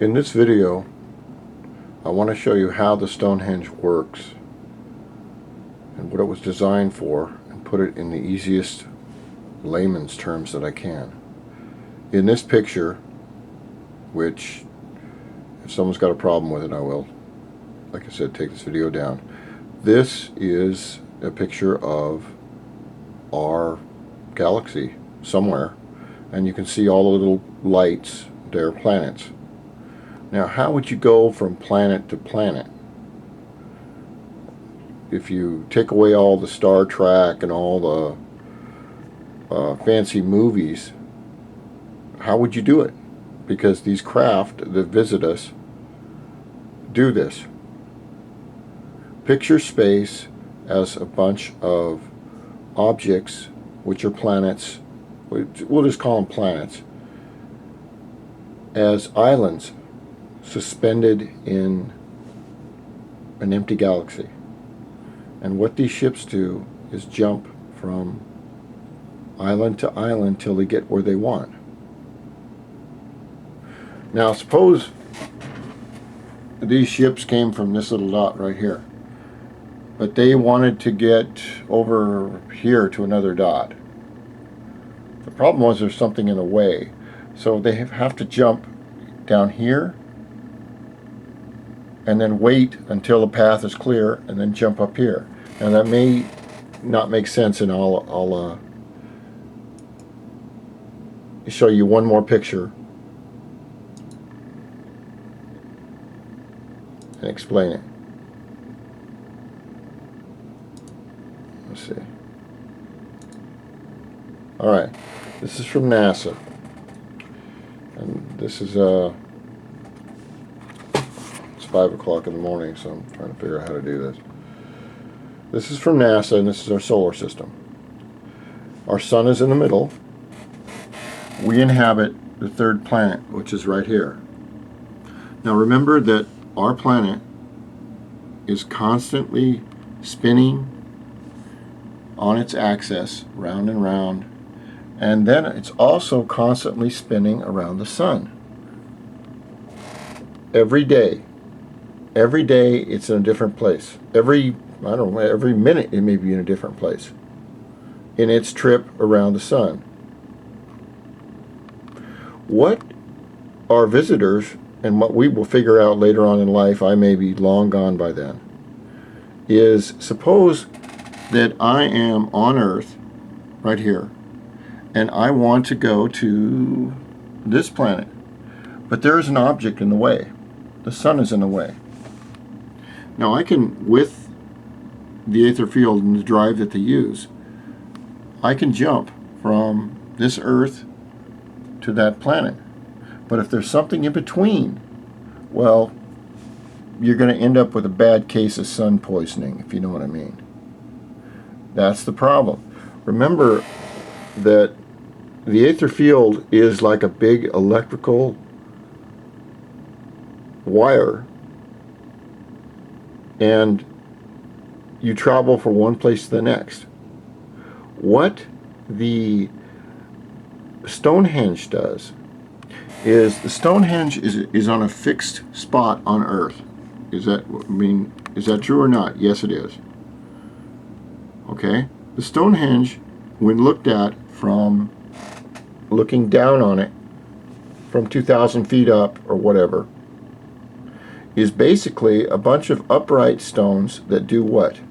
In this video, I want to show you how the StoneHenge works and what it was designed for, and put it in the easiest layman's terms that I can. In this picture, which if someone's got a problem with it, I will, like I said, take this video down. This is a picture of our galaxy somewhere, and you can see all the little lights. They're planets. Now, how would you go from planet to planet? If you take away all the Star Trek and all the fancy movies, how would you do it? Because these craft that visit us do this. Picture space as a bunch of objects, which are planets. We'll just call them planets, as islands suspended in an empty galaxy. And what these ships do is jump from island to island till they get where they want. Now suppose these ships came from this little dot right here, but they wanted to get over here to another dot. The problem was there's something in the way, so they have to jump down here and then wait until the path is clear and then jump up here. Now that may not make sense, and I'll show you one more picture and explain it. Let's see. Alright, this is from NASA, and this is it's 5 o'clock in the morning, so I'm trying to figure out how to do this. This is from NASA, and this is our solar system. Our sun is in the middle. We inhabit the third planet, which is right here. Now remember that our planet is constantly spinning on its axis, round and round, and then it's also constantly spinning around the sun. Every day it's in a different place. Every minute it may be in a different place in its trip around the sun. What our visitors, and what we will figure out later on in life, I may be long gone by then, is suppose that I am on Earth right here and I want to go to this planet, but there is an object in the way. The sun is in the way. Now I can, with the aether field and the drive that they use, I can jump from this Earth to that planet. But if there's something in between, well, you're going to end up with a bad case of sun poisoning, if you know what I mean. That's the problem. Remember that the aether field is like a big electrical wire, and you travel from one place to the next. What the StoneHenge does is, the StoneHenge is on a fixed spot on Earth. Is that true or not? Yes, it is. Okay? The StoneHenge, when looked at from looking down on it from 2,000 feet up or whatever, is basically a bunch of upright stones that do what?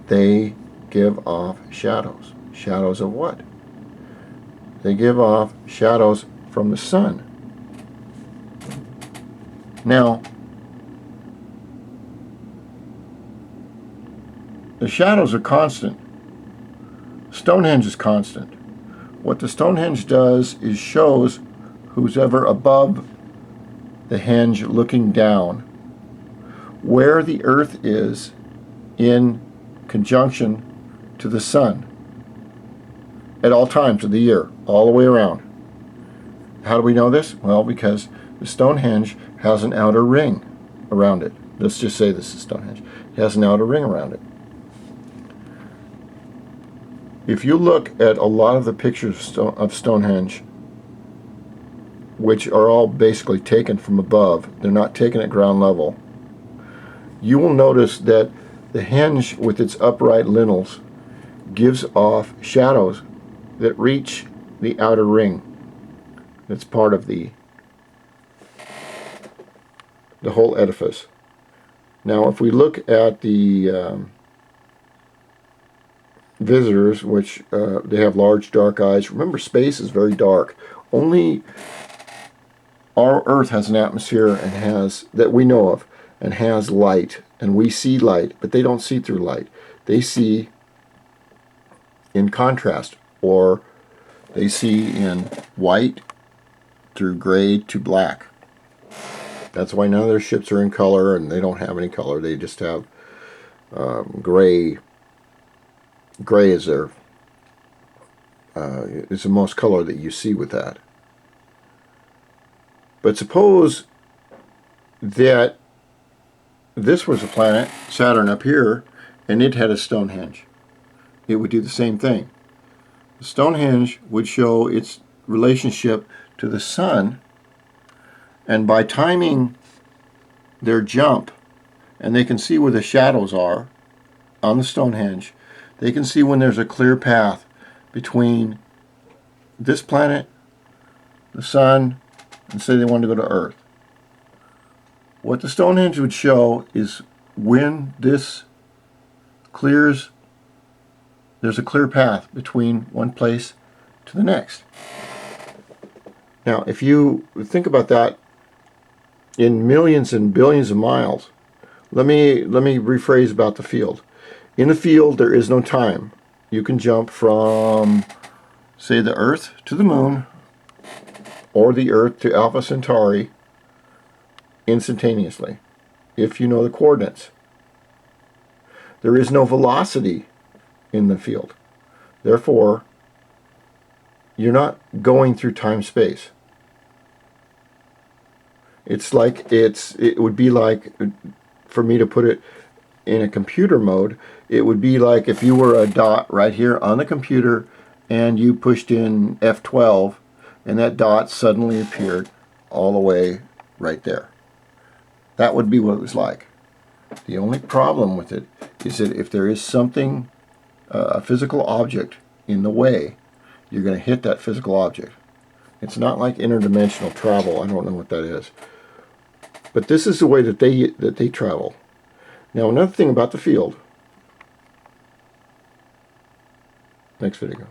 They give off shadows. Shadows of what? They give off shadows from the sun. Now, the shadows are constant. StoneHenge is constant. What the StoneHenge does is shows who's ever above the henge looking down where the Earth is in conjunction to the sun at all times of the year, all the way around. How do we know this? Well, because the StoneHenge has an outer ring around it. Let's just say this is StoneHenge. It has an outer ring around it. If you look at a lot of the pictures of StoneHenge, which are all basically taken from above. They're not taken at ground level. You will notice that the henge with its upright lintels gives off shadows that reach the outer ring. That's part of the whole edifice. Now, if we look at the visitors, which they have large dark eyes. Remember, space is very dark. Only our Earth has an atmosphere and has, that we know of, and has light, and we see light, but they don't see through light. They see in contrast, or they see in white through gray to black. That's why none of their ships are in color, and they don't have any color. They just have gray. Gray is their is the most color that you see with that. But suppose that this was a planet, Saturn up here, and it had a StoneHenge. It would do the same thing. The StoneHenge would show its relationship to the Sun, and by timing their jump, and they can see where the shadows are on the StoneHenge, they can see when there's a clear path between this planet, the Sun, and say they wanted to go to Earth. What the StoneHenge would show is when this clears, there's a clear path between one place to the next. Now, if you think about that in millions and billions of miles, let me rephrase about the field. In the field, there is no time. You can jump from, say, the Earth to the Moon, or the Earth to Alpha Centauri instantaneously, if you know the coordinates. There is no velocity in the field. Therefore, you're not going through time-space. It's like, it would be like, for me to put it in a computer mode, it would be like if you were a dot right here on the computer and you pushed in F12 and that dot suddenly appeared all the way right there. That would be what it was like. The only problem with it is that if there is something, a physical object in the way, you're going to hit that physical object. It's not like interdimensional travel. I don't know what that is. But this is the way that they travel. Now, another thing about the field. Next video.